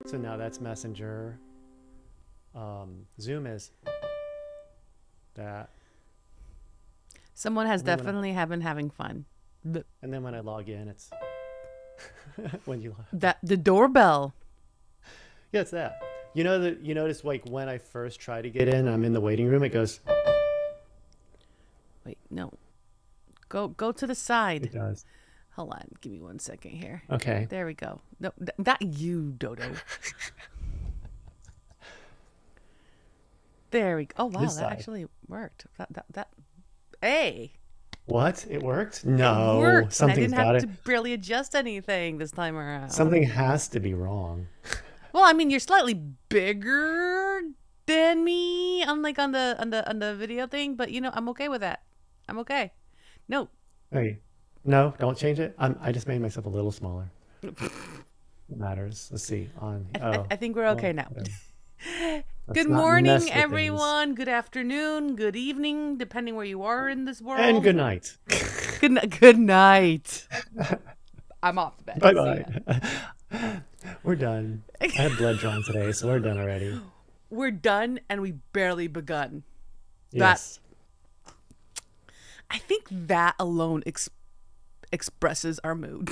So now that's Messenger. Zoom is that. Someone has And then definitely been having fun. and then when I log in, it's when you That the doorbell. yeah, it's that. You know that you notice like when I first try to get in, I'm in the waiting room. It goes. Wait, no. Go to the side. It does. Hold on. Give me 1 second here. Okay. There we go. No, not you, Dodo. There we go. Oh, wow. This That side. actually worked. Hey, What? It worked? it No, worked. And I something's didn't got have it. to barely adjust anything this time around. Something has to be wrong. Well, I mean, you're slightly bigger than me, unlike on the video thing, but I'm okay with that. I'm okay. No. Hey, no, don't change it. I just made myself a little smaller. It matters. Let's see. On. Oh, I think we're well, okay now. whatever. Let's Good not morning, mess with things. everyone. Good afternoon. Good evening, depending where you are in this world. And good night. Good night. I'm off to bed. Bye See ya. bye. We're done. I had blood drawn today, so we're done already. We're done, and we barely begun. Yes. I think that alone expresses our mood.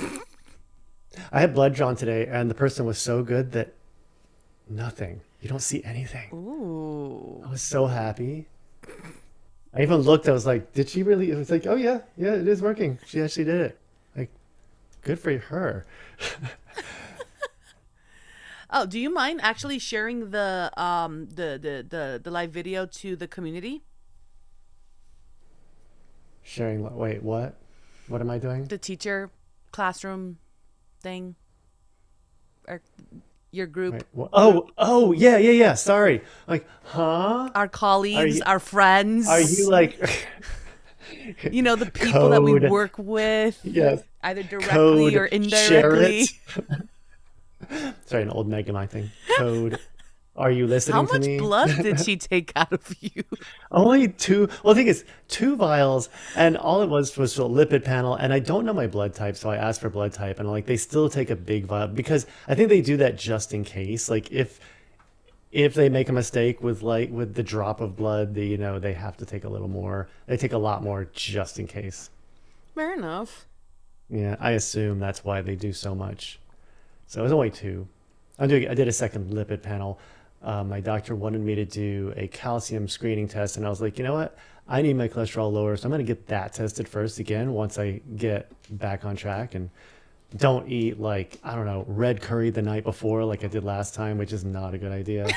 I had blood drawn today, and the person was so good that nothing. You don't see anything. Ooh. I was so happy. I even looked. I was like, "Did she really?" It was like, "Oh yeah, it is working. She actually did it. Like, good for her." Oh, do you mind actually sharing the live video to the community? Sharing. Wait, what? What am I doing? The teacher classroom thing? Or your group? Wait, what? Oh, yeah. Sorry. Like, huh? Our colleagues, you- our friends. Are you like the people that we code? work with, Yes. either directly Code. or Share indirectly? it. Sorry, an old Megamind thing. Code. Are you listening How to much me? blood did she take out of you? Only two. Well, the thing is, two vials, and all it was a lipid panel. And I don't know my blood type, so I asked for blood type, and like they still take a big vial because I think they do that just in case. Like if they make a mistake with the drop of blood, they have to take a little more. They take a lot more just in case. Fair enough. Yeah, I assume that's why they do so much. So it was only two. I did a second lipid panel. My doctor wanted me to do a calcium screening test, and I was like, you know what? I need my cholesterol lower, so I'm going to get that tested first again once I get back on track. And don't eat I don't know, red curry the night before like I did last time, which is not a good idea.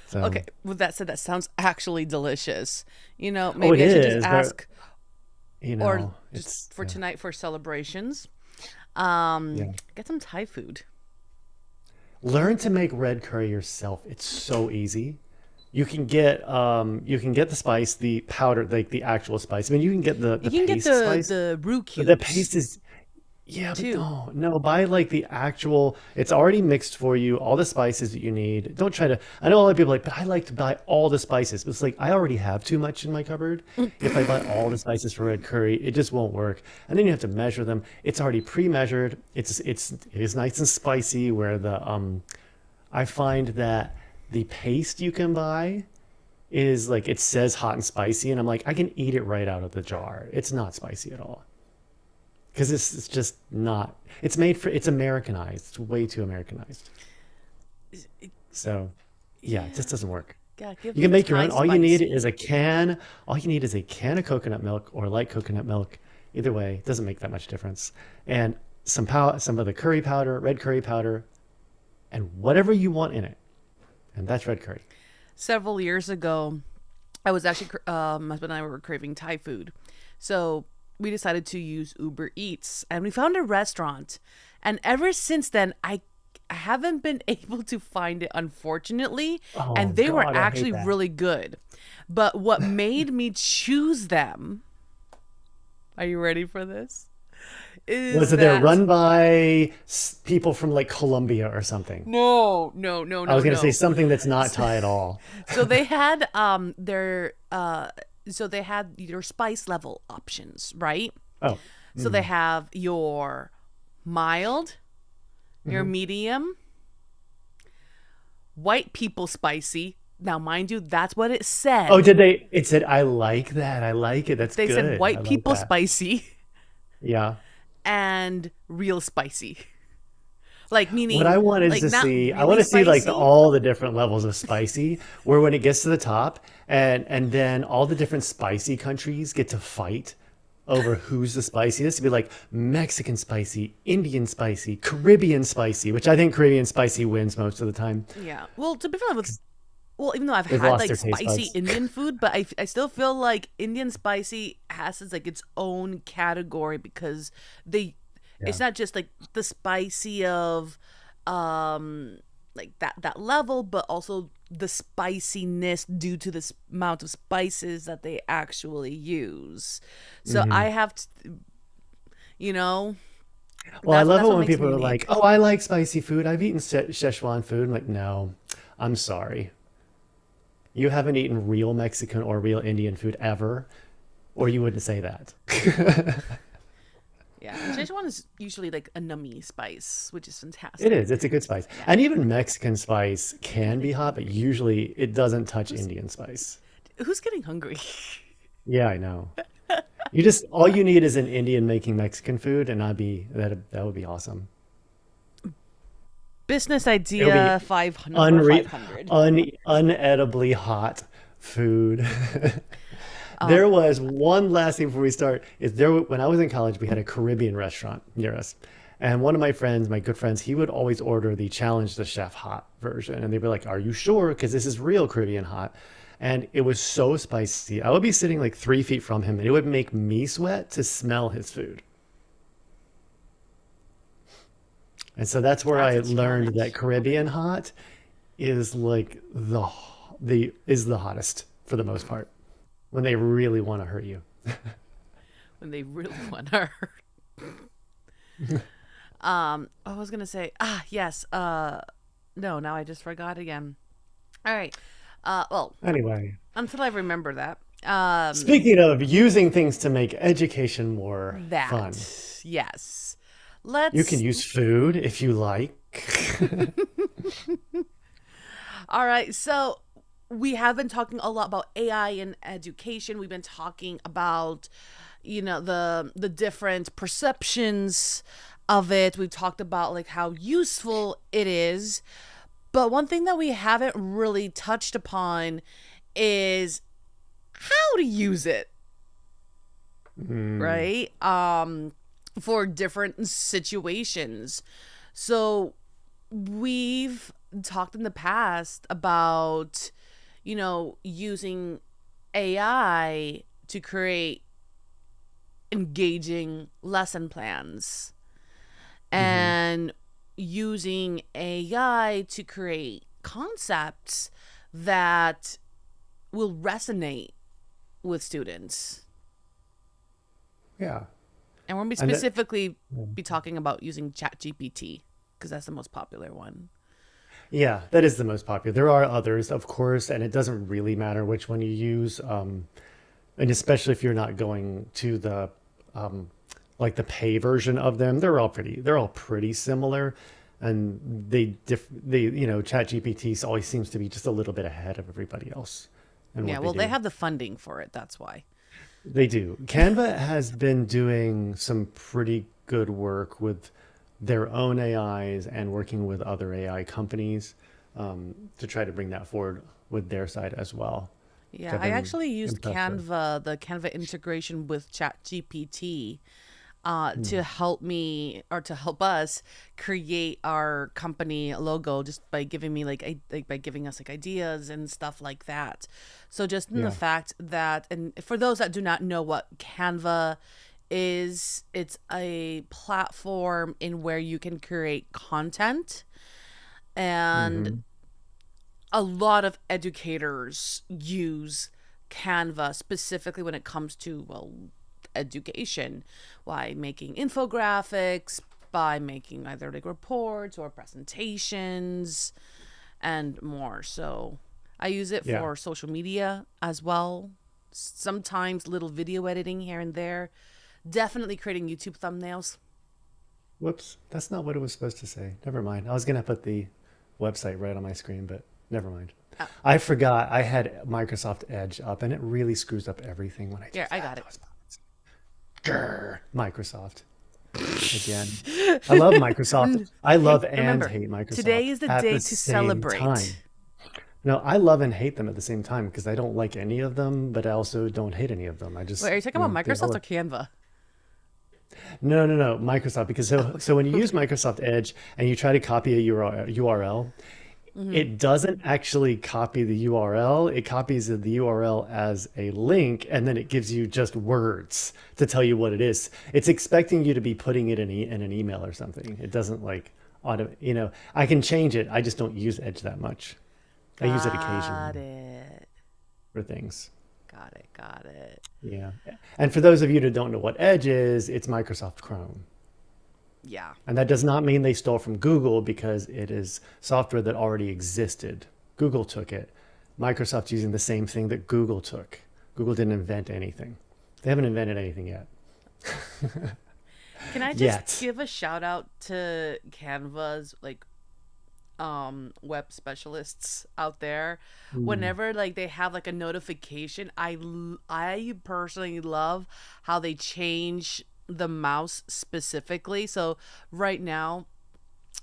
So, Okay, with that said, that sounds actually delicious. it Maybe I should just is, but ask, or it's just for yeah, tonight for celebrations, yeah. get some Thai food. Learn to make red curry yourself. It's so easy. You can get the spice, the powder, like the actual spice. I mean, you can get the You can get paste the spice, the roux but the cubes paste is yeah, but too. no, buy like the actual. It's already mixed for you, all the spices that you need. Don't try to. I know a lot of people are like, but I like to buy all the spices. But it's like I already have too much in my cupboard. If I buy all the spices for red curry, it just won't work. And then you have to measure them. It's already pre-measured. It is nice and spicy. Where I find that the paste you can buy is like it says hot and spicy, and I'm like I can eat it right out of the jar. It's not spicy at all. Because it's just not. It's Americanized. It's way too Americanized. So, yeah, it Yeah, just doesn't work. yeah. Give You me can make your Thai own. All you need spicy. is a can. All you need is a can of coconut milk or light coconut milk. Either way, it doesn't make that much difference. And some of the curry powder, red curry powder, and whatever you want in it. And that's red curry. Several years ago, I was actually my husband and I were craving Thai food, so we decided to use Uber Eats, and we found a restaurant. And ever since then, I haven't been able to find it, unfortunately. Oh And they were God, I hate actually that. really good. But what made me choose them? Are you ready for this? Was Is it they're that run by people from like Colombia or something? no, no, no, I was no, gonna say no. something that's not Thai at all. So they had your spice level options, right? Oh, So they have your mild, your medium, white people spicy. Now, mind you, that's what it said. Oh, did they? It said, I like that. I like it. That's They said good. I white like people that. spicy Yeah. and real spicy. Like, What meaning, I want is like, to not see, I really want to see like spicy. all the different levels of spicy, where when it gets to the top, and then all the different spicy countries get to fight over who's the spiciest. To be like Mexican spicy, Indian spicy, Caribbean spicy, which I think Caribbean spicy wins most of the time. Yeah. Well, to be fair, with well, even though I've They've had lost like their taste spicy buds. Indian food, but I still feel like Indian spicy has its like its own category because they Yeah. it's not just like the spicy of like that level, but also the spiciness due to this amount of spices that they actually use. So Hmm. I have to, you know, Well, I love it that's what when makes people me are like, unique. "Oh, I like spicy food. I've eaten Szechuan food." I'm like, no, I'm sorry. You haven't eaten real Mexican or real Indian food ever, or you wouldn't say that. Yeah, and Szechuan is usually like a nummy spice, which is It fantastic. is. It's a good spice. Yeah. And even Mexican spice can be hot, but Who's usually it doesn't touch Indian spice. who's getting hungry? Yeah, I know. You just all you need is an Indian making Mexican food, and that would be awesome. Business It would be idea number 500. unedibly hot food. Um, There was one last thing before we start. Is there when I was in college, we had a Caribbean restaurant near us, and one of my friends, my good friends, he would always order the challenge the chef hot version, and they'd be like, "Are you sure? Because this is real Caribbean hot." And it was so spicy. I would be sitting like 3 feet from him, and it would make me sweat to smell his food. And so that's where that's I a learned that challenge. Caribbean hot is like the hottest for the most part when they really want to hurt you. When they really want to hurt. I was gonna say, yes. No, now I just forgot again. All right. Well, Anyway, until I remember that. speaking of using things to make education more fun, That yes. you can Let's. use food if you like. All right. So we have been talking a lot about AI in education. We've been talking about, the different perceptions of it. We've talked about like how useful it is. But one thing that we haven't really touched upon is how to use it, Mm, right? For different situations. So we've talked in the past about, using AI to create engaging lesson plans mhm. and using AI to create concepts that will resonate with students. Yeah. And we're going to be And that, specifically be talking about using ChatGPT because that's the most popular one. yeah, that is the most popular. There are others, of course, and it doesn't really matter which one you use. And especially if you're not going to the um, like the pay version of them, they're all pretty similar, and ChatGPT always seems to be just a little bit ahead of everybody else in Yeah, what they well, they do. have the funding for it. That's why. They do. Canva has been doing some pretty good work with their own AIs and working with other AI companies to try to bring that forward with their side as well, which Yeah, I've I been actually used impressed with. the Canva integration with ChatGPT Hmm. to help me or to help us create our company logo just by giving me like by giving us like ideas and stuff like that. So just in the Yeah. fact that, and for those that do not know what Canva is, it's a platform in where you can create content, and Hmm. a lot of educators use Canva specifically when it comes to, well, education, by making infographics, by making either like reports or presentations and more. So I use it Yeah. for social media as well. Sometimes little video editing here and there. Definitely creating YouTube thumbnails. Whoops. That's not what it was supposed to say. Never mind. I was gonna put the website right on my screen, but Never mind. Oh, I forgot I had Microsoft Edge up, and it really screws up everything when I yeah, just I add got it. those buttons. Grr, Microsoft again. I love Microsoft. I love and Remember, hate today Microsoft is the at day the to same celebrate. time. No, I love and hate them at the same time because I don't like any of them, but I also don't hate any of them. I Wait, just, are you talking about they Microsoft all or Canva? no, no, no, Microsoft. Because so when you use Okay. Microsoft Edge and you try to copy a URL, Hmm. it doesn't actually copy the URL. It copies the URL as a link, and then it gives you just words to tell you what it is. It's expecting you to be putting it in an email or something. It doesn't like I can change it. I just don't use Edge that much. I use it Got occasionally it. for things. Got it. Got it. Yeah. And for those of you that don't know what Edge is, it's Microsoft Chrome. Yeah. And that does not mean they stole from Google because it is software that already existed. Google took it. Microsoft's using the same thing that Google took. Google didn't invent anything. They haven't invented anything yet. Can I just Yet. give a shout out to Canva's like web specialists out there? Mm, Whenever like they have like a notification, I personally love how they change the mouse specifically. So right now,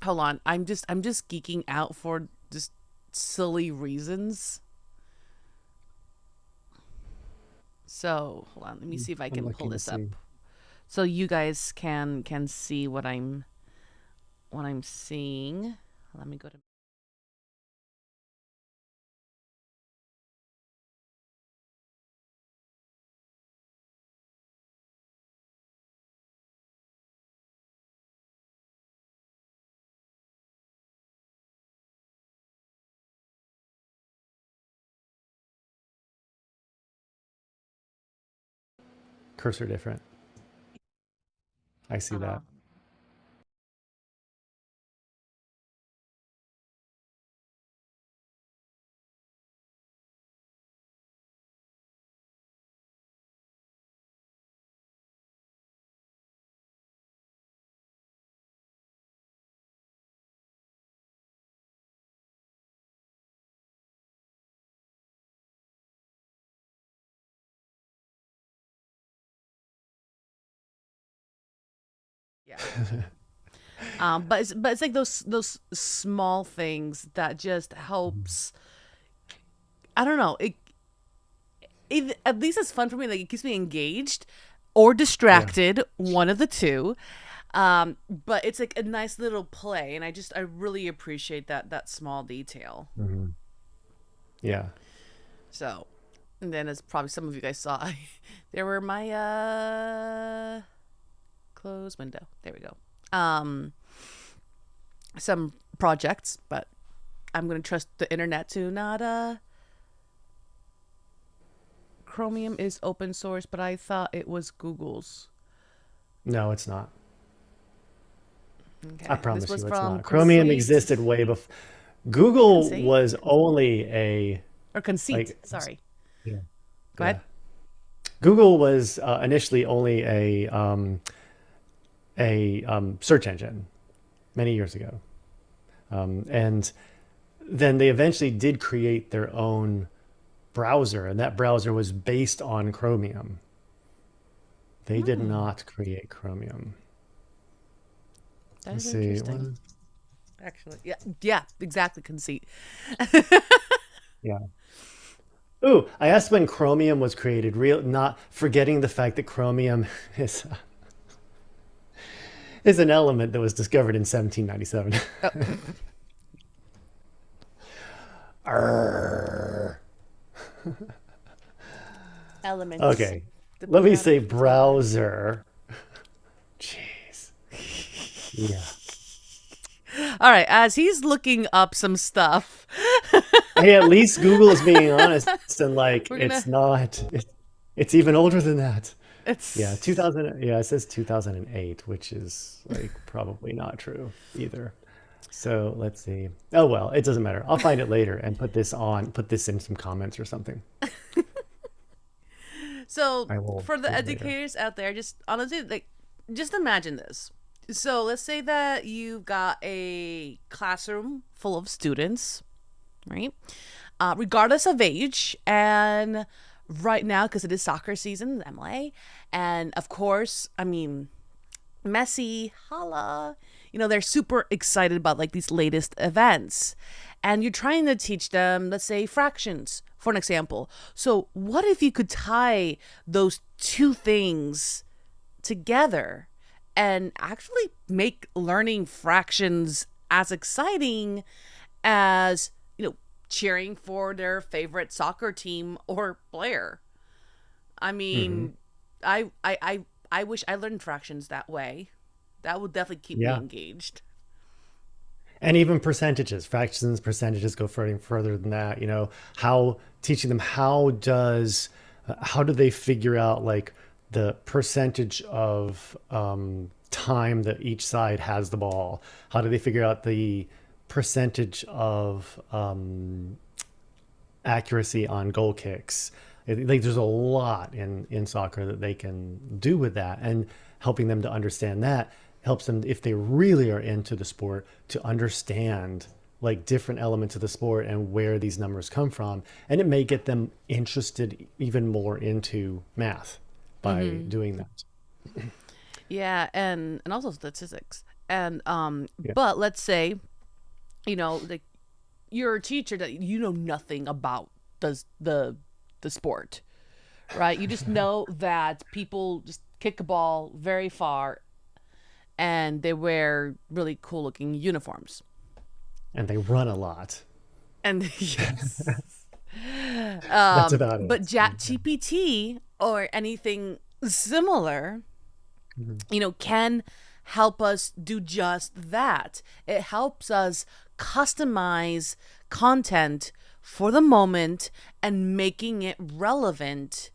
hold on, I'm just geeking out for just silly reasons. So hold on, let me see if I I'm can pull looking to this up see. so you guys can see what I'm seeing. Let me go to Cursor different. I see uh-huh. that. Yeah. But it's like those small things that just helps. I don't know. It at least it's fun for me. Like it keeps me engaged or Yeah. distracted, one of the two. But it's like a nice little play, and I really appreciate that small detail. Mhm. Yeah. So, and then as probably some of you guys saw, there were my close window. There we go. Um, some projects, but I'm gonna trust the internet to not Chromium is open source, but I thought it was Google's. No, it's not. I Okay. This promise was you it's from not. Chromium Conceit. existed way before. Google Conceit? was only a Or Conceit. like Sorry. yeah. Go Yeah. ahead. Google was initially only a search engine many years ago, and then they eventually did create their own browser, and that browser was based on Chromium. They did Hmm. not create Chromium. That Let's is see. interesting. Actually. Yeah. Yeah, exactly. Conceit. Yeah. Ooh, I asked when Chromium was created, real not forgetting the fact that Chromium is is an element that was discovered in 1797. Oh, Arrgh. elements. Okay, The let me periodic say table. browser. Jeez. Yeah. All right, as he's looking up some stuff, Hey, at least Google is being honest and like we're it's gonna. not. It's even older than that. Yeah, It's 2000. Yeah, it says 2008, which is like probably not true either. So let's see. Oh well, it doesn't matter. I'll find it later and put this in some comments or something. so I will for the do it later. educators out there. Just honestly, like, just imagine this. So let's say that you've got a classroom full of students, right? Regardless of age. And right now, because it is soccer season in MLA, and of course, I mean, Messi, holla, they're super excited about like these latest events. And you're trying to teach them, let's say, fractions, for an example. So, what if you could tie those two things together and actually make learning fractions as exciting as, cheering for their favorite soccer team or player? I mean, I wish I learned fractions that way. That would definitely keep me Yeah. engaged. And even percentages, fractions, percentages go further than that. How teaching them how do they figure out like the percentage of time that each side has the ball? How do they figure out the percentage of accuracy on goal kicks? Like there's a lot in soccer that they can do with that, and helping them to understand that helps them, if they really are into the sport, to understand like different elements of the sport and where these numbers come from. And it may get them interested even more into math by doing that. Yeah, and also statistics. And Yeah. but let's say, like you're a teacher that you know nothing about the sport, right? You just know that people just kick a ball very far and they wear really cool looking uniforms. And they run a lot. And yes. That's about it. But ChatGPT or anything similar, can help us do just that. It helps us customize content for the moment and making it relevant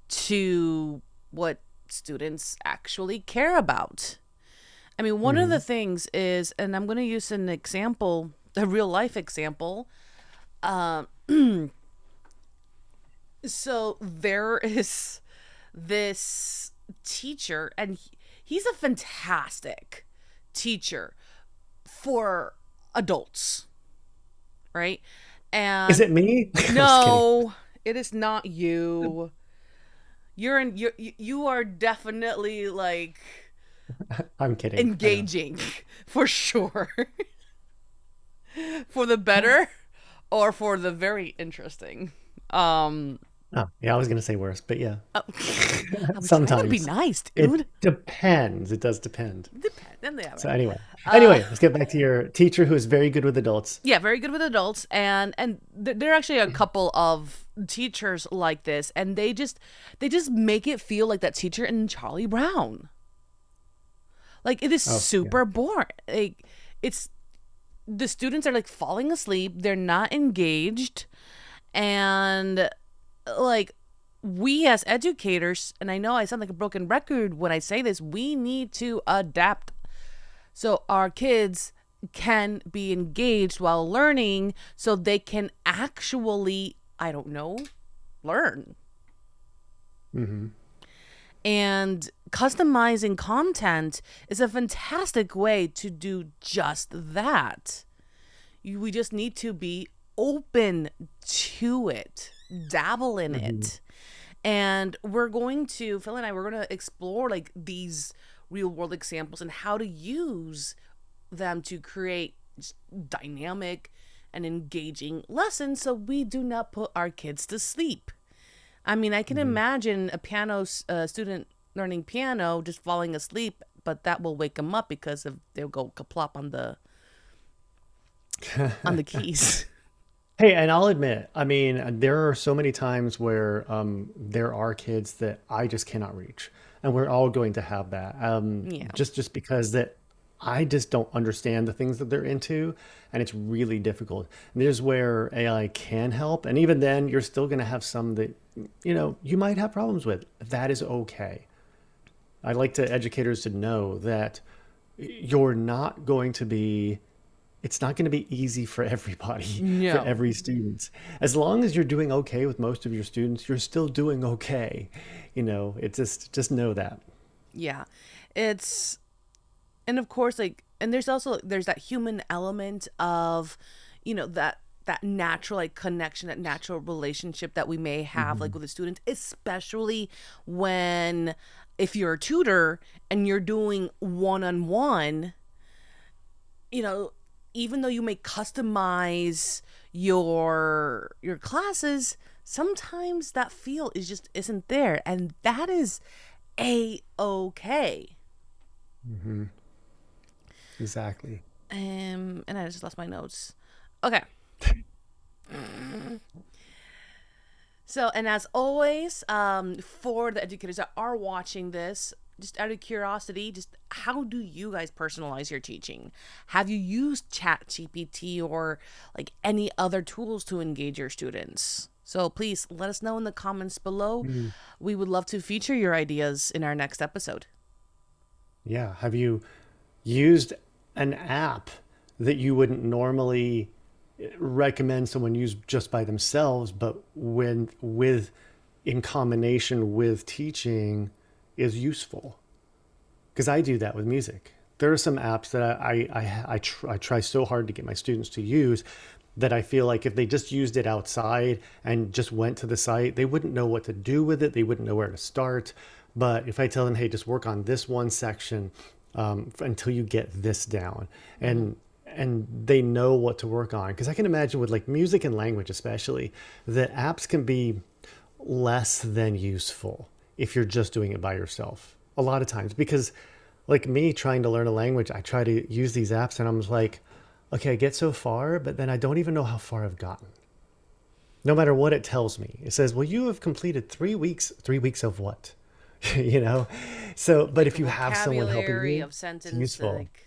to what students actually care about. I mean, one of the things is, and I'm going to use an example, a real life example. So there is this teacher, and he's a fantastic teacher for adults, right? And Is it me? I'm just kidding. no, it is not you. You are definitely like I'm kidding. engaging for sure. For the better or for the very interesting. Oh, yeah, I was going to say worse, but yeah. I was trying to be Sometimes nice, dude. it depends. It does depend. Depend. Yeah, So right. anyway, let's get back to your teacher who is very good with adults. Yeah, very good with adults, and there are actually a couple of teachers like this, and they just make it feel like that teacher in Charlie Brown. Like it is Oh, yeah. super boring. Like it's the students are like falling asleep. They're not engaged, and like we as educators, and I know I sound like a broken record when I say this, we need to adapt so our kids can be engaged while learning so they can actually, I don't know, learn. And customizing content is a fantastic way to do just that. We just need to be open to it, dabble in it. And Phil and I, we're going to explore like these real world examples and how to use them to create dynamic and engaging lessons so we do not put our kids to sleep. I mean, I can imagine a piano student learning piano just falling asleep, but that will wake them up because they'll go kaplop on the keys. Hey, and I'll admit, I mean, there are so many times where there are kids that I just cannot reach, and we're all going to have that. Yeah. Just because that I just don't understand the things that they're into, and it's really difficult. And there's where AI can help, and even then, you're still going to have some that you might have problems with. That is okay. I like to educators to know that you're not going to be it's not going to be easy for everybody, for No. every student. As long as you're doing okay with most of your students, you're still doing okay. It's just know that. Yeah. It's and of course like and there's that human element of that that natural like connection, that natural relationship that we may have like with a student, especially when if you're a tutor and you're doing one-on-one, you know, even though you may customize your classes, sometimes that feel is just isn't there, and that is a-okay. Exactly. And I just lost my notes. Okay. So, and as always, for the educators that are watching this, just out of curiosity, just how do you guys personalize your teaching? Have you used ChatGPT or like any other tools to engage your students? So please let us know in the comments below. We would love to feature your ideas in our next episode. Yeah. Have you used an app that you wouldn't normally recommend someone use just by themselves, but when with in combination with teaching is useful? Because I do that with music. There are some apps that I try so hard to get my students to use that I feel like if they just used it outside and just went to the site, they wouldn't know what to do with it. They wouldn't know where to start. But if I tell them, hey, just work on this one section until you get this down, and they know what to work on. Because I can imagine with like music and language especially, that apps can be less than useful if you're just doing it by yourself a lot of times. Because like me trying to learn a language, I try to use these apps and I'm just like, okay, I get so far, but then I don't even know how far I've gotten. No matter what it tells me, it says, well, you have completed 3 weeks. 3 weeks of what? You know? So, but if you have someone helping Vocabulary you, of it's sentence, useful. like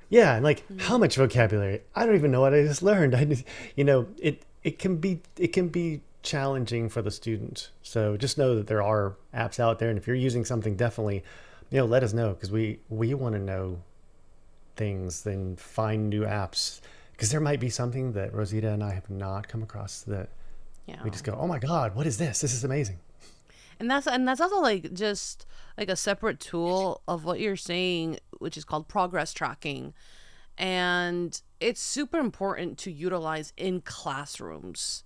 Yeah, and like how much vocabulary? I don't even know what I just learned. It can be challenging for the student. So just know that there are apps out there, and if you're using something, definitely, let us know, because we want to know things, then find new apps, because there might be something that Rosita and I have not come across that yeah. we just go, oh my God, what is this? This is amazing. And that's also like just like a separate tool of what you're saying, which is called progress tracking. And it's super important to utilize in classrooms,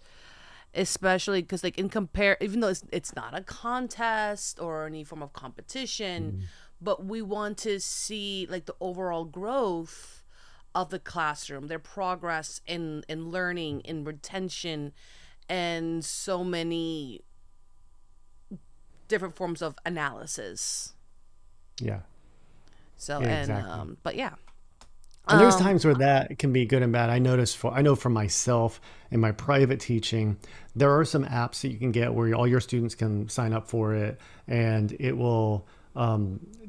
especially because like even though it's not a contest or any form of competition, but we want to see like the overall growth of the classroom, their progress in learning, in retention, and so many different forms of analysis. Yeah. So, Yeah, and exactly. but yeah. And there's times where that can be good and bad. I know for myself in my private teaching, there are some apps that you can get where all your students can sign up for it, and it will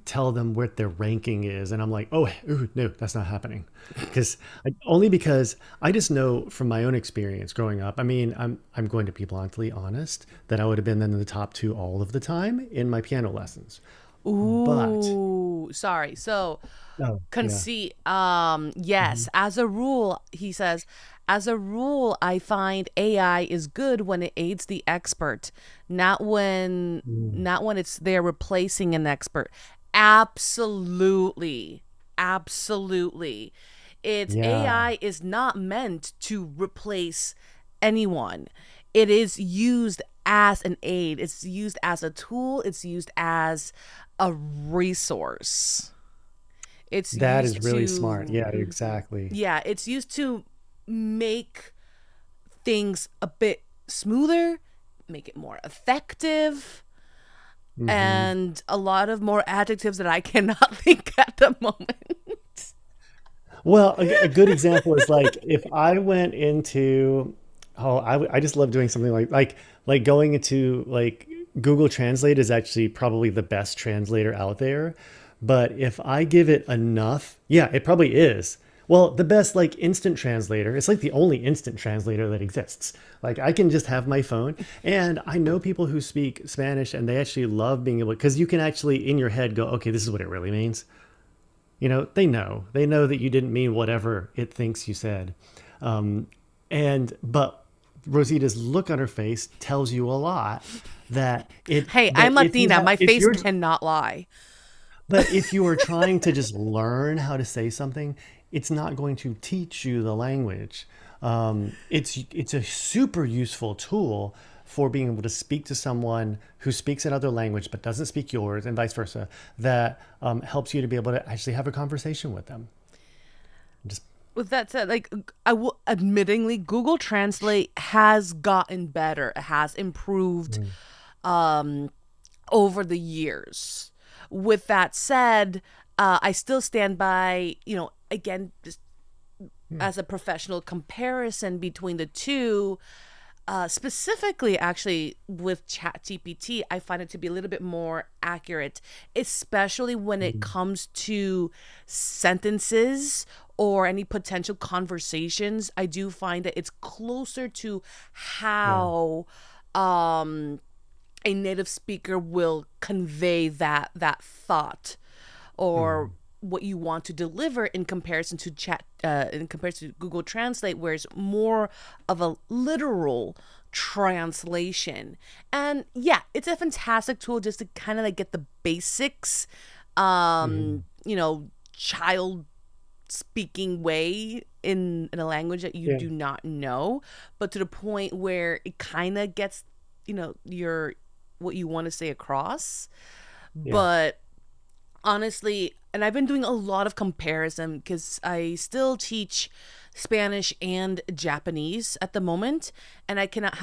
tell them what their ranking is. And I'm like, oh, ooh, no, that's not happening. Only because I just know from my own experience growing up. I mean, I'm going to be bluntly honest that I would have been in the top 2 all of the time in my piano lessons. But Ooh, sorry. So, oh yeah. conceit. Yes. As a rule, he says, as a rule, I find AI is good when it aids the expert, not when it's there replacing an expert. Absolutely. Absolutely. It's Yeah. AI is not meant to replace anyone. It is used as an aid. It's used as a tool. It's used as a resource. It's That is used really smart. to, Yeah, exactly. yeah, it's used to make things a bit smoother, make it more effective, Hmm. and a lot of more adjectives that I cannot think at the moment. Well, a good example is like if I went into, I just love doing something like going into like Google Translate is actually probably the best translator out there. But if I give it enough, yeah, it probably is. Well, the best like instant translator, it's like the only instant translator that exists. Like I can just have my phone, and I know people who speak Spanish and they actually love being able, because you can actually in your head go, okay, this is what it really means. They know that you didn't mean whatever it thinks you said. But Rosita's look on her face tells you a lot Hey, I'm that Latina. My if face you're cannot lie. but if you are trying to just learn how to say something, it's not going to teach you the language. It's a super useful tool for being able to speak to someone who speaks another language but doesn't speak yours, and vice versa. That helps you to be able to actually have a conversation with them. Just With that said, like I will admittingly, Google Translate has gotten better. It has improved um, over the years. With that said, I still stand by, again, just as a professional comparison between the two. Specifically, actually, with ChatGPT, I find it to be a little bit more accurate, especially when it comes to sentences or any potential conversations. I do find that it's closer to yeah, how a native speaker will convey that thought or mhm, what you want to deliver in comparison to in comparison to Google Translate, where it's more of a literal translation. And yeah, it's a fantastic tool just to kind of like get the basics, mhm, child speaking way in a language that you yeah, do not know, but to the point where it kind of gets your what you want to say across. yeah. But honestly, and I've been doing a lot of comparison because I still teach Spanish and Japanese at the moment, and I cannot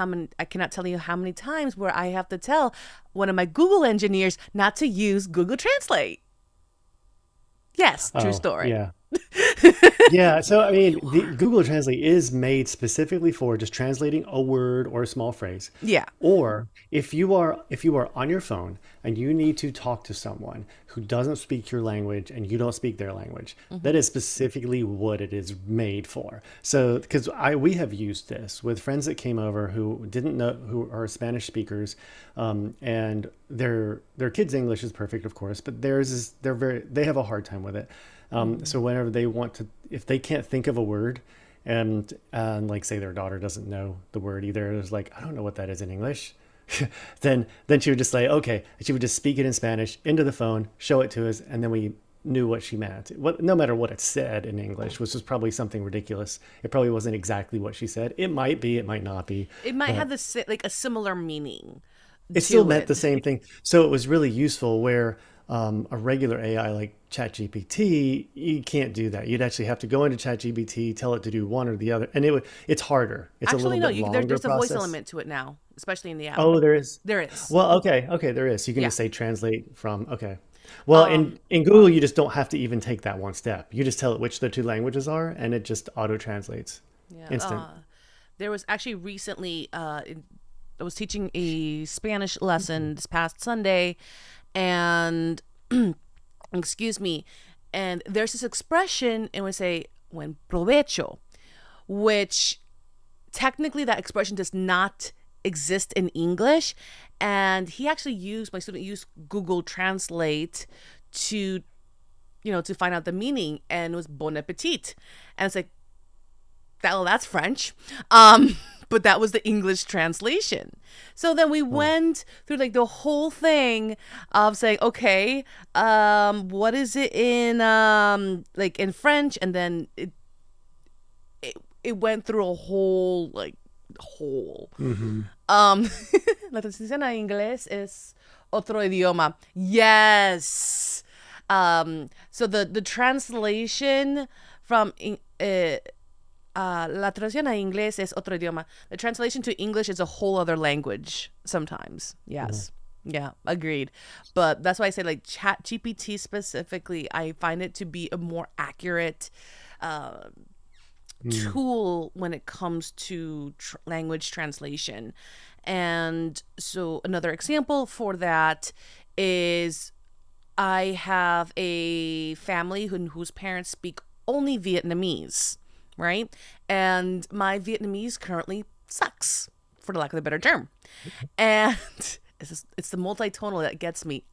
tell you how many times where I have to tell one of my Google engineers not to use Google Translate. Yes, true Oh, story. yeah. Yeah, so I mean, the Google Translate is made specifically for just translating a word or a small phrase. Yeah. Or if you are on your phone and you need to talk to someone who doesn't speak your language and you don't speak their language, Hmm. that is specifically what it is made for. So, because I we have used this with friends that came over who didn't know who are Spanish speakers, and their kids' English is perfect, of course, but theirs is they have a hard time with it. Hmm. So whenever they want to, if they can't think of a word, and like say their daughter doesn't know the word either, it's like I don't know what that is in English. Then she would just say okay, she would just speak it in Spanish into the phone, show it to us, and then we knew what she meant. What no matter what it said in English, which was probably something ridiculous. It probably wasn't exactly what she said. It might be, it might not be, It might but have like a similar meaning it still to meant it. the same thing. So it was really useful where a regular AI like ChatGPT, you can't do that. You'd actually have to go into ChatGPT, tell it to do one or the other, and it's harder. It's a little Actually, no, bit longer there's a voice process. element to it now, especially in the app. Oh, there is. There is. Well, okay, okay, there is. You can Yeah. just say translate from. Okay. Well, Um, in Google, you just don't have to even take that one step. You just tell it which the two languages are, and it just auto translates, yeah. instant. There was actually recently, I was teaching a Spanish lesson this past Sunday, and excuse me, and there's this expression, and we say "buen provecho," which technically that expression does not exist in English, and my student used Google Translate to to find out the meaning, and it was bon appetit, and it's like that's French. But that was the English translation. So then we Oh, went through like the whole thing of saying, okay, what is it in like in French? And then it went through a whole whole. mm-hmm. Um La transición a inglés es otro idioma. Yes. So the translation from la traducción a inglés es otro idioma. The translation to English is a whole other language sometimes. Yes. Yeah, agreed. But that's why I say like Chat GPT specifically, I find it to be a more accurate uh, tool when it comes to language translation. And so another example for that is I have a family whose parents speak only Vietnamese, right? And my Vietnamese currently sucks, for the lack of a better term. And it's the multitonal that gets me.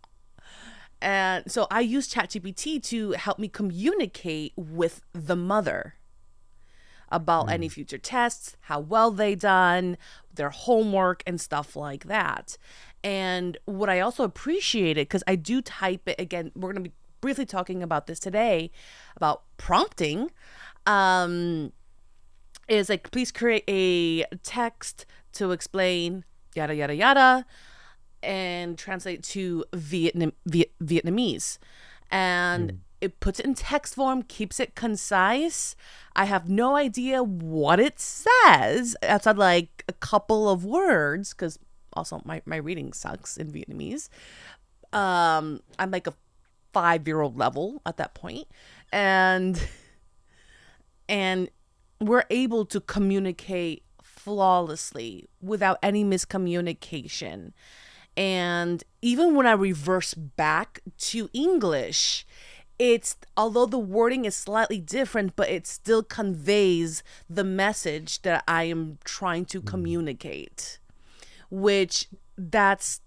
And so I use ChatGPT to help me communicate with the mother about any future tests, how well they done, their homework and stuff like that. And what I also appreciated, because I do type it again, we're going to be briefly talking about this today, about prompting. Um, is like, please create a text to explain yada yada yada, and translate to Vietnamese, and Mm. it puts it in text form, keeps it concise. I have no idea what it says outside like a couple of words, because also my reading sucks in Vietnamese. I'm like a 5-year-old level at that point, and and we're able to communicate flawlessly without any miscommunication. And even when I reverse back to English, it's, although the wording is slightly different, but it still conveys the message that I am trying to Mm. communicate, which that's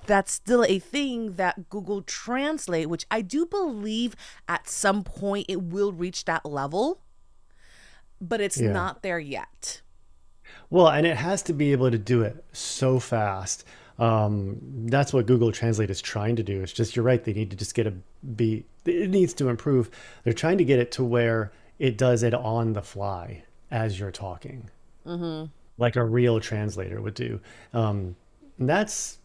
that's still a thing that Google Translate, which I do believe at some point it will reach that level, but it's Yeah. not there yet. Well, and it has to be able to do it so fast. That's what Google Translate is trying to do. It's just, you're right. They need to just get a be. It needs to improve. They're trying to get it to where it does it on the fly as you're talking, like a real translator would do. And that's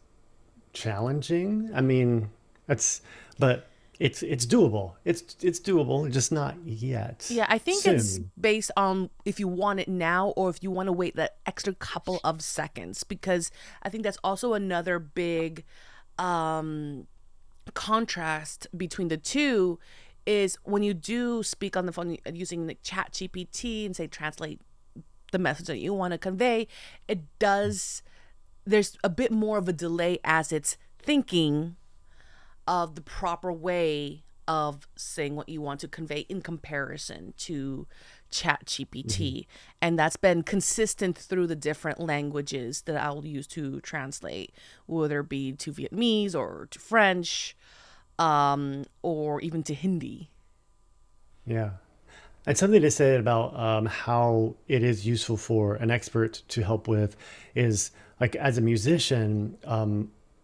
challenging. I mean, that's, but it's doable. It's doable, just not yet. Yeah, I think it's Soon. based on if you want it now or if you want to wait that extra couple of seconds, because I think that's also another big um contrast between the two, is when you do speak on the phone using the chat GPT and say translate the message that you want to convey, it does, there's a bit more of a delay as it's thinking of the proper way of saying what you want to convey in comparison to chat Mhm. gpt. And that's been consistent through the different languages that I'll use to translate, whether it be to Vietnamese or to French, or even to Hindi. Yeah. And something to say about how it is useful for an expert to help with is, like, as a musician,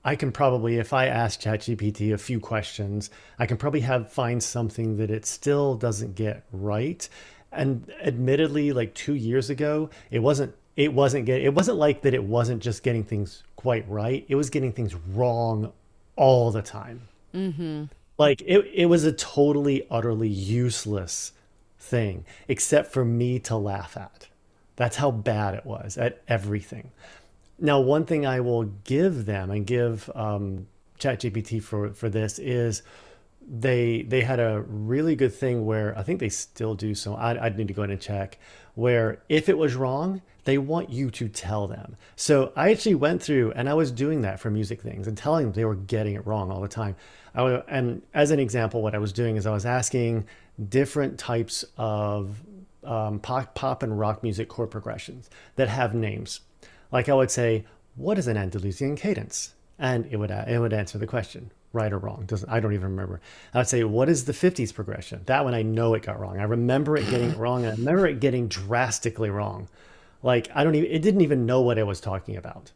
I can probably, if I ask ChatGPT a few questions, I can probably find something that it still doesn't get right. And admittedly, like 2 years ago, it wasn't like that. It wasn't just getting things quite right. It was getting things wrong all the time. Mm-hmm. Like it was a totally, utterly useless thing, except for me to laugh at. That's how bad it was at everything. Now, one thing I will give them and give ChatGPT for this is they had a really good thing where I think they still do. So I'd need to go in and check, where if it was wrong, they want you to tell them. So I actually went through and I was doing that for music things and telling them they were getting it wrong all the time. And as an example, what I was doing is I was asking different types of pop and rock music chord progressions that have names. Like I would say, what is an Andalusian cadence? And it would answer the question, right or wrong. Doesn't I don't even remember. I would say, what is the 50s progression? That one I know it got wrong. I remember it getting it wrong, and I remember it getting drastically wrong. Like I don't even it didn't even know what it was talking about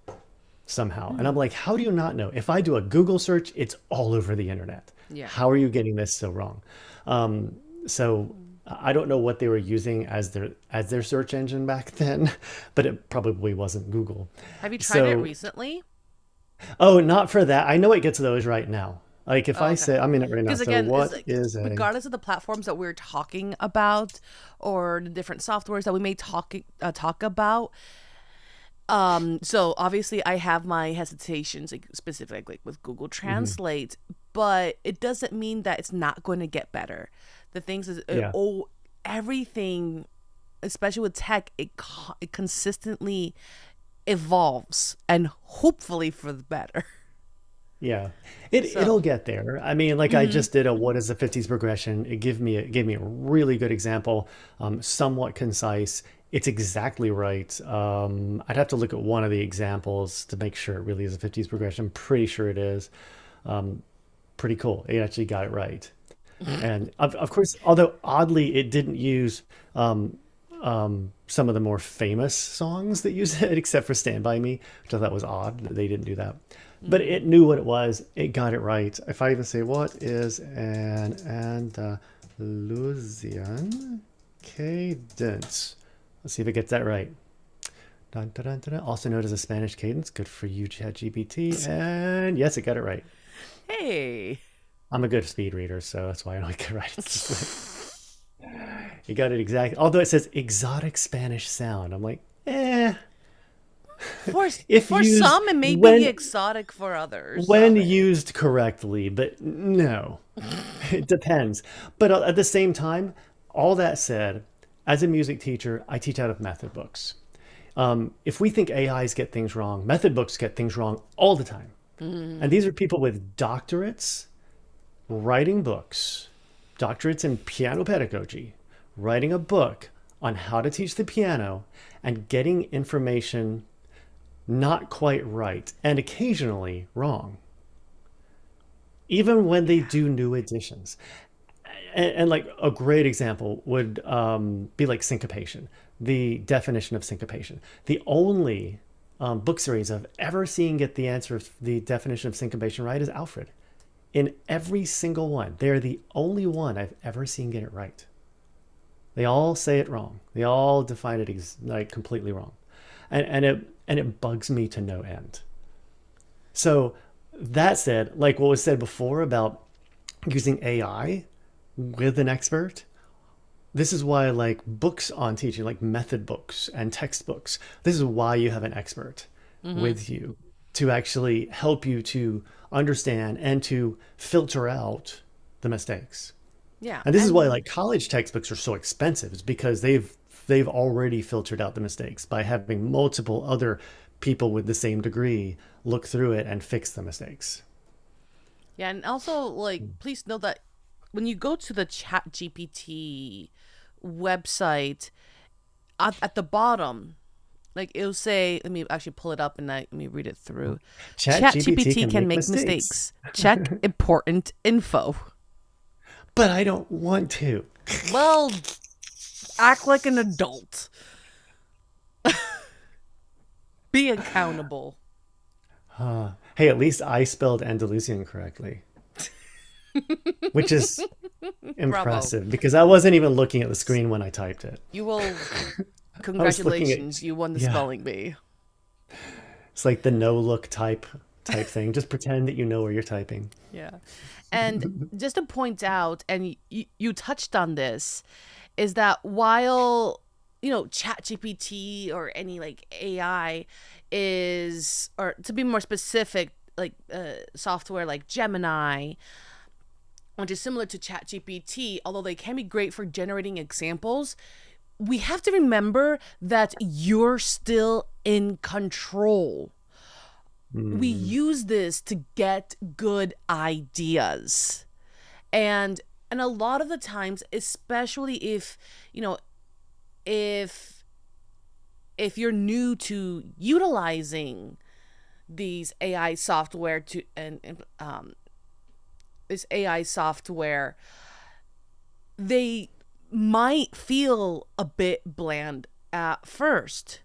somehow. And I'm like, how do you not know? If I do a Google search, it's all over the internet. Yeah. How are you getting this so wrong? So I don't know what they were using as their search engine back then, but it probably wasn't Google. Have you tried it So, recently? oh, not for that. I know it gets those right now. Like if Oh, I okay. say, I'm in it right now. Because So again, it's what like, is a, regardless of the platforms that we're talking about or the different softwares that we may talk about. So obviously I have my hesitations, like specifically with Google mhm, Translate, but it doesn't mean that it's not going to get better. The things is, yeah. everything, especially with tech, it consistently evolves, and hopefully for the better. Yeah, it'll So, get there. I mean, like I hmm just did a what is the 50s progression. It gave me a really good example, somewhat concise. It's exactly right. I'd have to look at one of the examples to make sure it really is a 50s progression. I'm pretty sure it is. Pretty cool. It actually got it right. And of course, although oddly, it didn't use some of the more famous songs that use it, except for "Stand by Me," which I thought was odd that they didn't do that. But hmm it knew what it was. It got it right. If I even say, "What is an Andalusian cadence?" Let's see if it gets that right. Dun, dun, dun, dun, dun. Also known as a Spanish cadence. Good for you, ChatGPT. And yes, it got it right. Hey. I'm a good speed reader, so that's why I don't get it right. It's just you got it exactly. Although it says exotic Spanish sound. I'm like, eh. For If for used some, it may be when exotic for others. when used correctly, but no, it depends. But at the same time, all that said, as a music teacher, I teach out of method books. If we think AIs get things wrong, method books get things wrong all the time. And these are people with doctorates writing books, doctorates in piano pedagogy, writing a book on how to teach the piano and getting information not quite right and occasionally wrong, even when they do new editions. And like a great example would be like syncopation, the definition of syncopation. The only book series I've ever seen get the answer of the definition of syncopation right is Alfred. In every single one, they're the only one I've ever seen get it right. They all say it wrong. They all define it like completely wrong, and it bugs me to no end. So that said, like what was said before about using AI with an expert, this is why like books on teaching, like method books and textbooks, this is why you have an expert with you to actually help you to understand and to filter out the mistakes. Yeah, And this is why and like college textbooks are so expensive, is because they've already filtered out the mistakes by having multiple other people with the same degree look through it and fix the mistakes. yeah, and also like please know that when you go to the Chat GPT website, at the bottom, like it'll say, let me actually pull it up and let me read it through. Chat Chat GPT GPT can can make make mistakes, mistakes. Check important info. but I don't want to. Well, act like an adult. Be accountable. Hey, at least I spelled Andalusian correctly, which is Bravo. impressive because I wasn't even looking at the screen when I typed it. You will. I was looking at, Congratulations, you won the yeah, spelling bee. it's like the no look type thing. Just pretend that you know where you're typing. Yeah. And just to point out, and you touched on this, is that while, ChatGPT or any like AI is, or to be more specific, like software like Gemini, which is similar to ChatGPT, although they can be great for generating examples, we have to remember that you're still in control. We Hmm. use this to get good ideas. And a lot of the times, especially if, if if you're new to utilizing these AI software to and this AI software, they might feel a bit bland at first.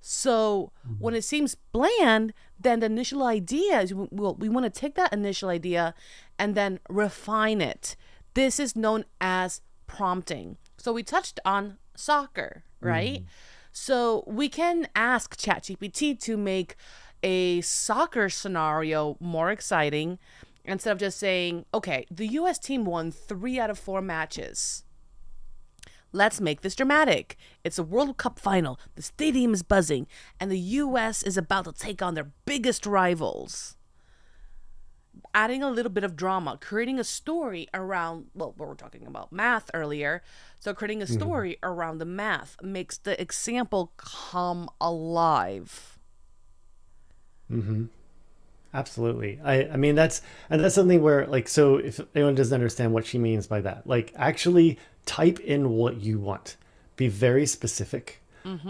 So when it seems bland, then the initial idea is we want to take that initial idea and then refine it. This is known as prompting. So we touched on soccer, right? Hmm. So we can ask ChatGPT to make a soccer scenario more exciting instead of just saying, okay, the US team won 3 out of 4 matches. Let's make this dramatic. It's a World Cup final. The stadium is buzzing, and the US is about to take on their biggest rivals. Adding a little bit of drama, creating a story around, well, we were talking about math earlier. So, creating a Hmm. story around the math makes the example come alive. Hmm. Absolutely. I mean that's something where like, so if anyone doesn't understand what she means by that, like actually type in what you want. Be very specific.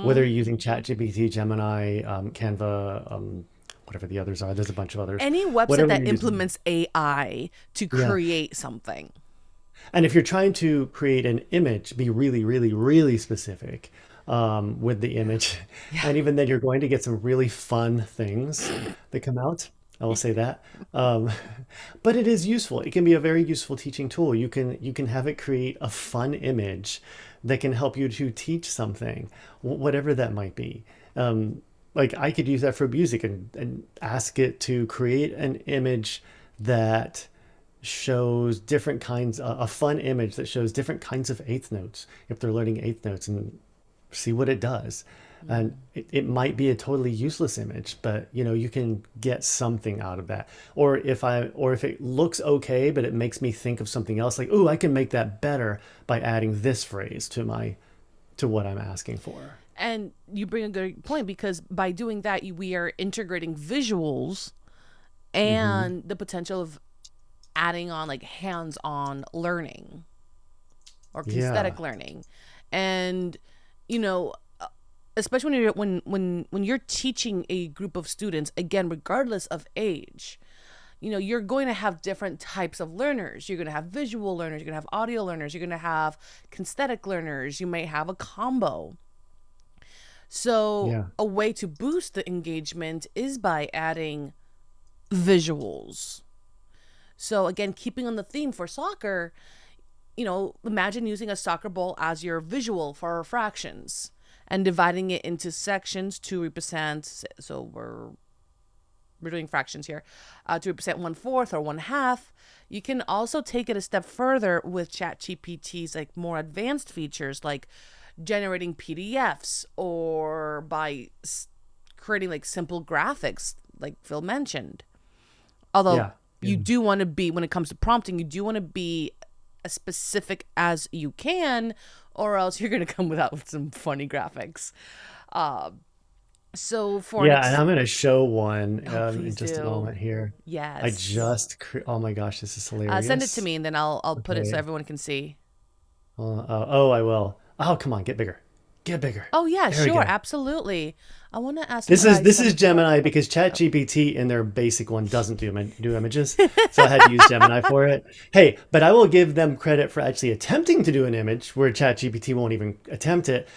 Whether Mm-hmm. you're using ChatGPT, Gemini, Canva, whatever the others are. There's a bunch of others. Any website Whatever that you're using. implements AI to Yeah. create something. And if you're trying to create an image, be really, really, really specific with the image. Yeah. And even then, you're going to get some really fun things that come out. I will say that. Um, but it is useful. It can be a very useful teaching tool. You can have it create a fun image that can help you to teach something, whatever that might be. Like I could use that for music and ask it to create an image that shows different kinds, a fun image that shows different kinds of eighth notes if they're learning eighth notes, and see what it does. And it might be a totally useless image, but you can get something out of that. Or if it looks okay, but it makes me think of something else, like, oh, I can make that better by adding this phrase to what I'm asking for. And you bring a good point, because by doing that, we are integrating visuals Hmm. and the potential of adding on like hands-on learning or Yeah. kinesthetic learning. And you know especially when you're teaching a group of students, again, regardless of age, you're going to have different types of learners. You're going to have visual learners, you're going to have audio learners, you're going to have kinesthetic learners, you may have a combo. So Yeah. a way to boost the engagement is by adding visuals. So again, keeping on the theme for soccer, imagine using a soccer ball as your visual for fractions and dividing it into sections to represent. So we're doing fractions here, to represent 1/4 or 1/2. You can also take it a step further with ChatGPT's like more advanced features, like generating PDFs or by creating like simple graphics, like Phil mentioned. Although Yeah. you Yeah. do want to be, when it comes to prompting, you do want to be as specific as you can, or else you're going to come without with some funny graphics. Uh, so for an Yeah, and I'm going to show one oh, in please just a do. moment here. Yes. Oh my gosh, this is Send it to hilarious. me, and then I'll put it so Okay. everyone can see. Oh, I will. Oh, come on, get bigger. Get bigger. Oh yeah, There we sure, go. absolutely. I want to ask you This is guys this is some. Gemini because Oh. ChatGPT in their basic one doesn't do images, so I had to use Gemini for it. Hey, but I will give them credit for actually attempting to do an image where ChatGPT won't even attempt it,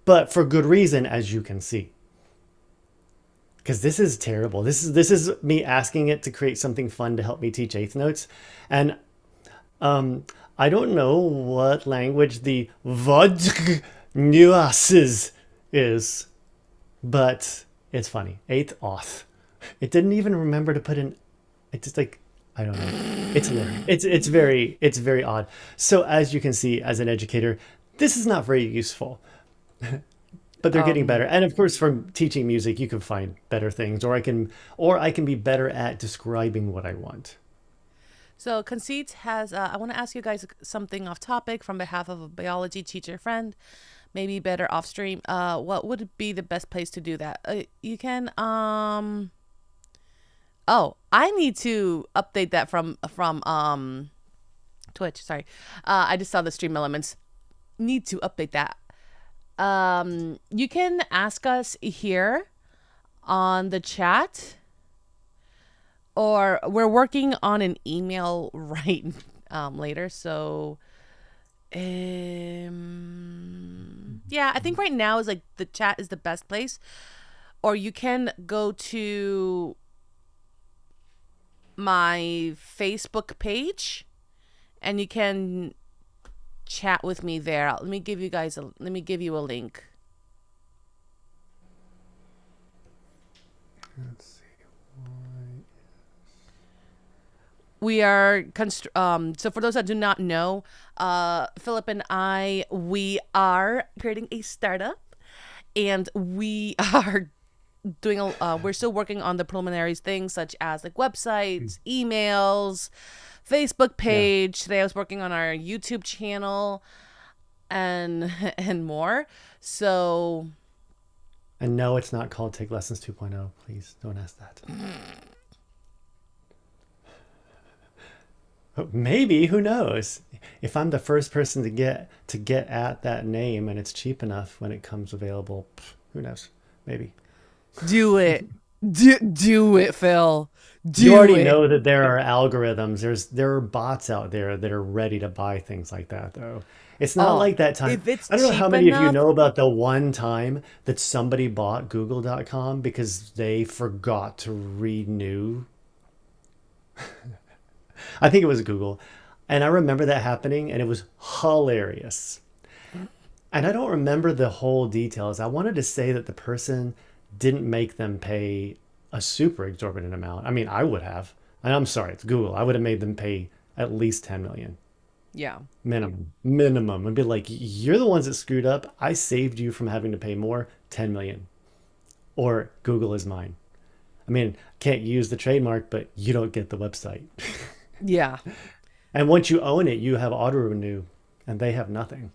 but for good reason, as you can see. Because this is terrible. This is me asking it to create something fun to help me teach eighth notes, and um, I don't know what language the vod nuances is, but it's funny. Eighth auth. It didn't even remember to put in. It just like I don't know. It's hilarious. It's very odd. So as you can see, as an educator, this is not very useful. But they're getting better. Um. And of course, from teaching music, you can find better things, or I can be better at describing what I want. So Conceit has. I want to ask you guys something off topic from behalf of a biology teacher friend. Maybe better off stream. What would be the best place to do that? You can. Oh, I need to update that from Twitch. Sorry, I just saw the stream elements. Need to update that. You can ask us here on the chat, or we're working on an email right later. So yeah, I think right now is like the chat is the best place, or you can go to my Facebook page and you can chat with me there. Let me give you a link. Let's see. We are so for those that do not know, Philip and we are creating a startup, and we are we're still working on the preliminaries things such as like websites, emails, Facebook Yeah. page. Today I was working on our YouTube channel and and more. So And no, it's not called Take Lessons 2.0. Please don't ask that. Maybe, who knows? If I'm the first person to get at that name and it's cheap enough when it comes available, who knows? Maybe. do it. Do it, Phil. You Do already it. know that there are algorithms. There are bots out there that are ready to buy things like that, though. It's not Oh, like that time. if it's I don't know how cheap many of you enough. know about the one time that somebody bought Google.com because they forgot to renew I think it was Google. And I remember that happening and it was hilarious. And I don't remember the whole details. I wanted to say that the person didn't make them pay a super exorbitant amount. I mean, I would have. And I'm sorry, it's Google. I would have made them pay at least 10 million Yeah. minimum. I'd be like, you're the ones that screwed up. I saved you from having to pay more, 10 million. Or Google is mine. I mean, can't use the trademark, but you don't get the website. Yeah. And once you own it, you have auto renew and they have nothing,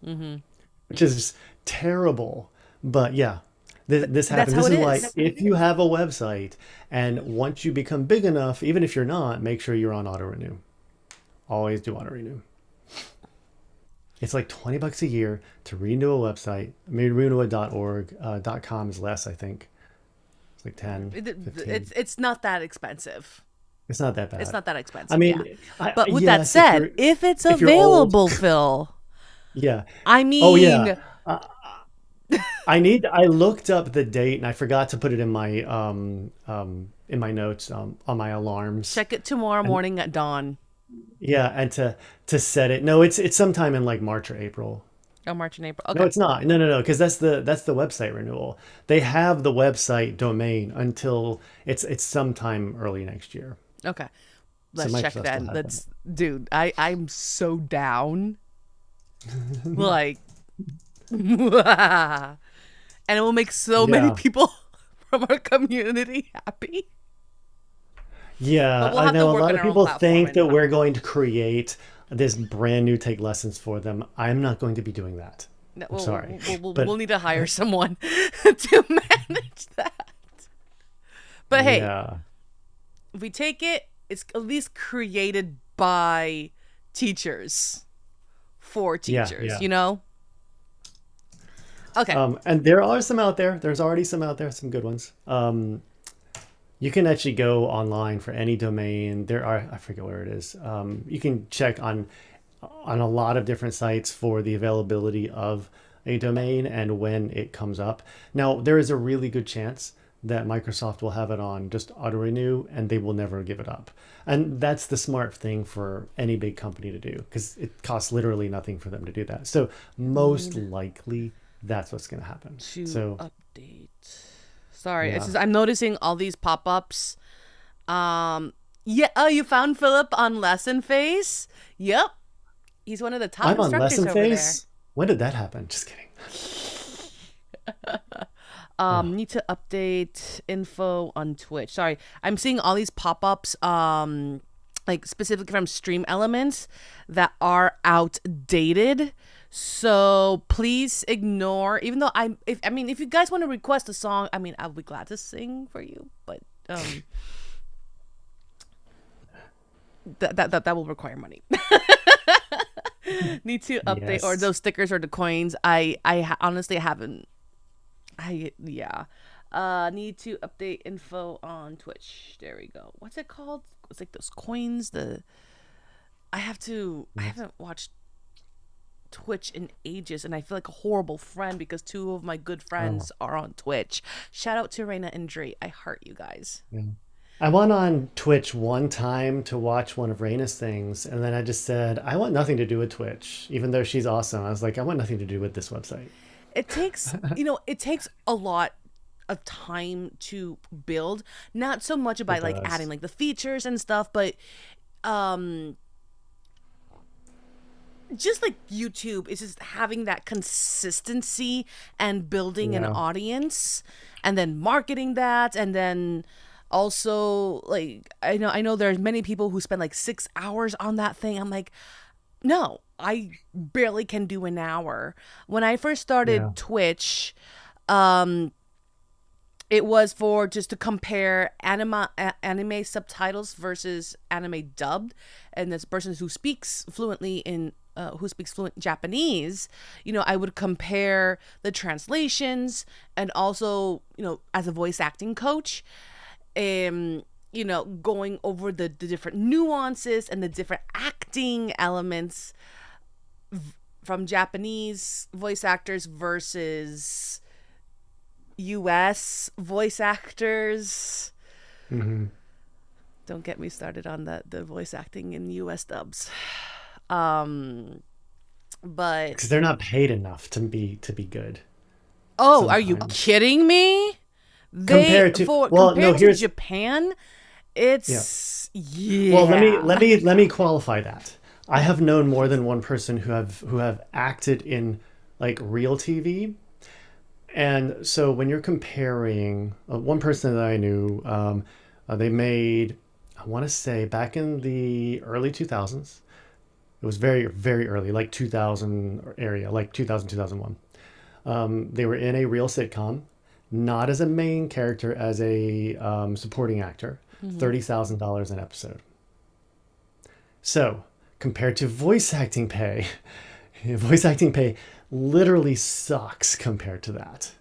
which is terrible. But yeah, this That's happens. how This it is why is. if you have a website and once you become big enough, even if you're not, make sure you're on auto renew. Always do auto renew. It's like $20 a year to renew a website. I mean, renew a .org. .com is less, I think. It's like 10, 15. It's not that expensive. It's not that It's bad. not that I expensive. mean, Yeah. But with that yes, if said, if it's you're old, available, Phil, yeah. I Oh yeah. mean, I looked up the date and I forgot to put it in my notes on my alarms. check it tomorrow morning at dawn. Yeah, and to set it. No, it's sometime in like March or April. Oh, March and April. No, Okay. it's not. No, because that's the website renewal. They have the website domain until it's sometime early next year. Okay. So Let's check Microsoft that. still has that. Dude, I'm so down. Like, and it will make so many Yeah. people from our community happy. Yeah, But we'll I have to know a work lot on of our own people platform think and that we're going to create this brand new take lessons for them. I'm not going to be doing that. No, I'm sorry. we'll But need to hire someone to manage that. But hey, yeah. if we take it, it's at least created by teachers for Yeah, teachers, yeah. you know? Okay. And there are some out there. There's already some out there, some good ones. You can actually go online for any domain. There are, I forget where it is. You can check on a lot of different sites for the availability of a domain and when it comes up. Now, there is a really good chance that Microsoft will have it on just auto renew and they will never give it up. And that's the smart thing for any big company to do because it costs literally nothing for them to do that. So most likely that's what's going to happen. To So update. Sorry, it's yeah, just I'm noticing all these pop-ups. Yeah, oh, you found Phillip on Lesson Face? Yep. He's one of the top I'm on instructors lesson over there. phase. When did that happen? Just kidding. Need to update info on Twitch. Sorry, I'm seeing all these pop-ups, like specifically from Stream Elements that are outdated. So please ignore. Even though if you guys want to request a song, I mean, I'll be glad to sing for you. But that will require money. Need to update or Yes. those stickers or the coins. Honestly haven't. Yeah. Need to update info on Twitch. There we go. What's it called? It's like those coins. I haven't watched Twitch in ages, and I feel like a horrible friend because two of my good friends are on Twitch. Shout out to Reina and Dre. I heart you guys. Yeah. I went on Twitch one time to watch one of Raina's things, and then I just said, I want nothing to do with Twitch, even though she's awesome. I was like, I want nothing to do with this website. It takes, it takes a lot of time to build. Not so much It about like does. adding like the features and stuff, but just like YouTube is just having that consistency and building an Yeah. audience and then marketing that, and then also like I know there's many people who spend like 6 hours on that thing. I'm like, no, I barely can do an hour. When I first Yeah. started Twitch, it was for just to compare anime subtitles versus anime dubbed, and this person who speaks fluently in who speaks fluent Japanese, I would compare the translations, and also, as a voice acting coach, going over the different nuances and the different acting elements from Japanese voice actors versus US voice actors. Hmm. Don't get me started on the voice acting in U.S. dubs. Um, but Because they're not paid enough to be good oh, are you sometimes. kidding me? They Compared to, for well, no, compared to here's, Japan, yeah. it's Well, yeah. let me qualify that. I have known more than one person who have acted in like real TV. And so when you're comparing one person that I knew, they made, I want to say back in the early 2000s. It was very early, like 2000 area, like 2000 2001. They were in a real sitcom, not as a main character, as a supporting actor. Hmm. $30,000 an episode. So compared to voice acting pay, voice acting pay literally sucks compared to that.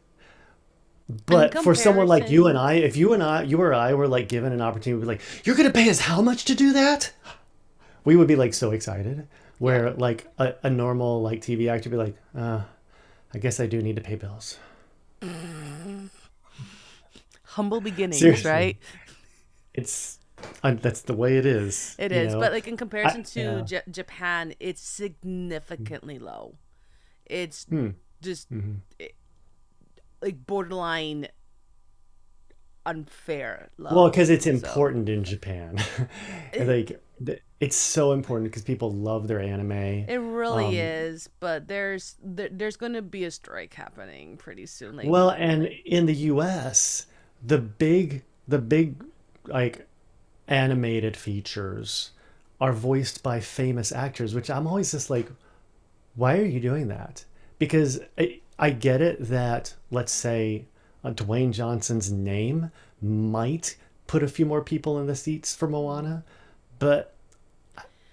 In But for someone like you and comparison, I, if you or I were like given an opportunity, we'd be like, you're gonna pay us how much to do that? We would be like so excited. yeah, Where like a normal like TV actor would be like, I guess I do need to pay bills. humble beginnings, Seriously, right? it's that's the way it is. It You is, but know, like in comparison to yeah. Japan, it's significantly low. It's Hmm. just Hmm. eh, like borderline unfair Well, low. because it's So important in Japan. it, Like it's so important because people love their anime. it really Um, is, but there's going to be a strike happening pretty soon. Like well, and in the US, the big like animated features are voiced by famous actors, which I'm always just like, why are you doing that? Because I get it that, let's say, Dwayne Johnson's name might put a few more people in the seats for Moana, but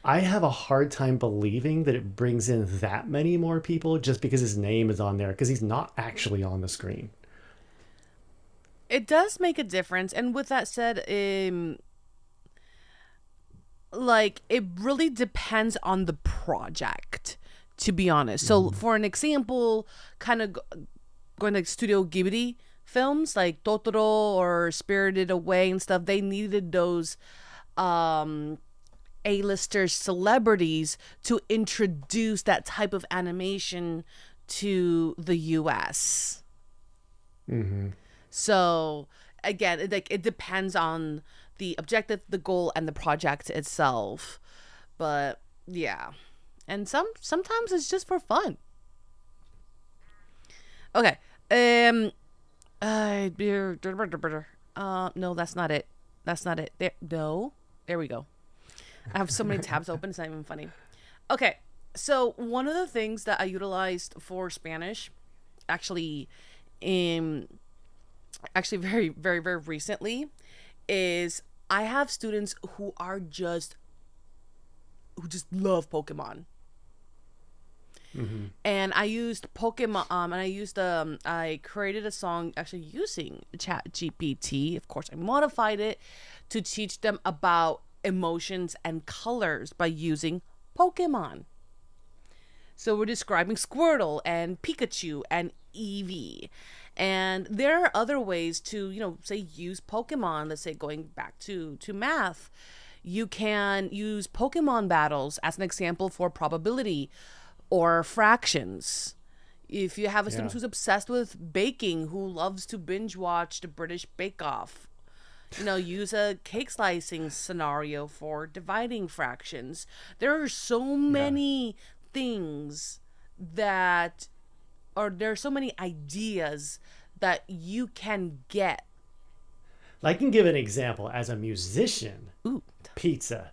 I have a hard time believing that it brings in that many more people just because his name is on there, because he's not actually on the screen. it does make a difference. And with that said, like it really depends on the project, to be honest. So Hmm. for an example, kind of going like Studio Ghibli films like Totoro or Spirited Away and stuff, they needed those um A-lister celebrities to introduce that type of animation to the US. Hmm. So again, it depends on the objective, the goal, and the project itself. But yeah, and sometimes it's just for fun. Okay. Uh, no, that's not it. That's not it. There, no. There we go. I have so many tabs open. It's not even funny. Okay. So one of the things that I utilized for Spanish, actually, in actually very recently, is I have students who just love Pokemon. Hmm. And I used Pokemon, and I created a song actually using ChatGPT. Of course, I modified it to teach them about emotions and colors by using Pokemon. So we're describing Squirtle and Pikachu and Eevee. And there are other ways to, say use Pokemon. Let's say going back to math, you can use Pokemon battles as an example for probability or fractions. If you have a student Yeah. who's obsessed with baking, who loves to binge watch the British Bake Off, use a cake slicing scenario for dividing fractions. There are so Yeah. many things that, or there are so many ideas that you can get. I can give an example as a musician. Ooh, Pizza.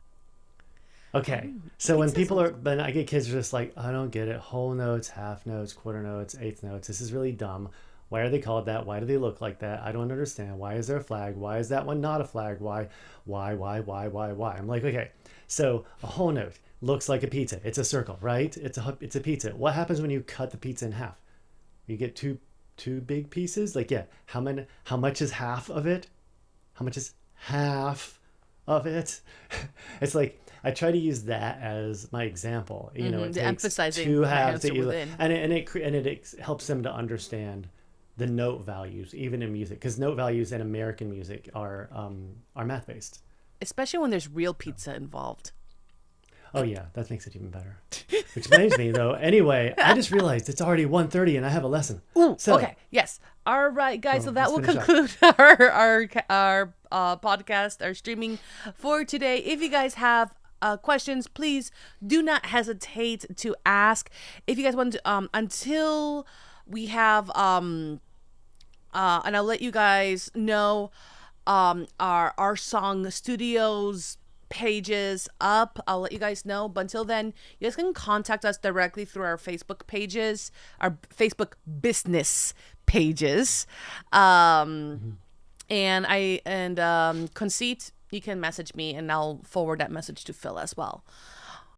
Okay. ooh, So when pizza people sounds are, good. then I get kids who are just like, I don't get it. Whole notes, half notes, quarter notes, eighth notes. This is really dumb. Why are they called that? Why do they look like that? I don't understand. Why is there a flag? Why is that one not a flag? Why? I'm like, okay. So a whole note looks like a pizza. It's a circle, right? It's a pizza. What happens when you cut the pizza in half? You get two big pieces? Like, yeah. How much is half of it? How much is half of it? It's like I try to use that as my example. You know, it The takes emphasizing two the halves answer to you, within. and helps them to understand the note values, even in music, because note values in American music are math based. especially when there's real pizza involved. Oh yeah, that makes it even better. Which reminds me though. Anyway, I just realized it's already 1:30 and I have a lesson. Ooh, So okay, yes. All right, guys. So that let's will finish up. conclude our podcast, our streaming for today. If you guys have questions, please do not hesitate to ask. If you guys want to, until we have and I'll let you guys know our song studios pages up. I'll let you guys know, but until then, you guys can contact us directly through our Facebook pages, our Facebook business pages. And Conceit, you can message me and I'll forward that message to Phil as well.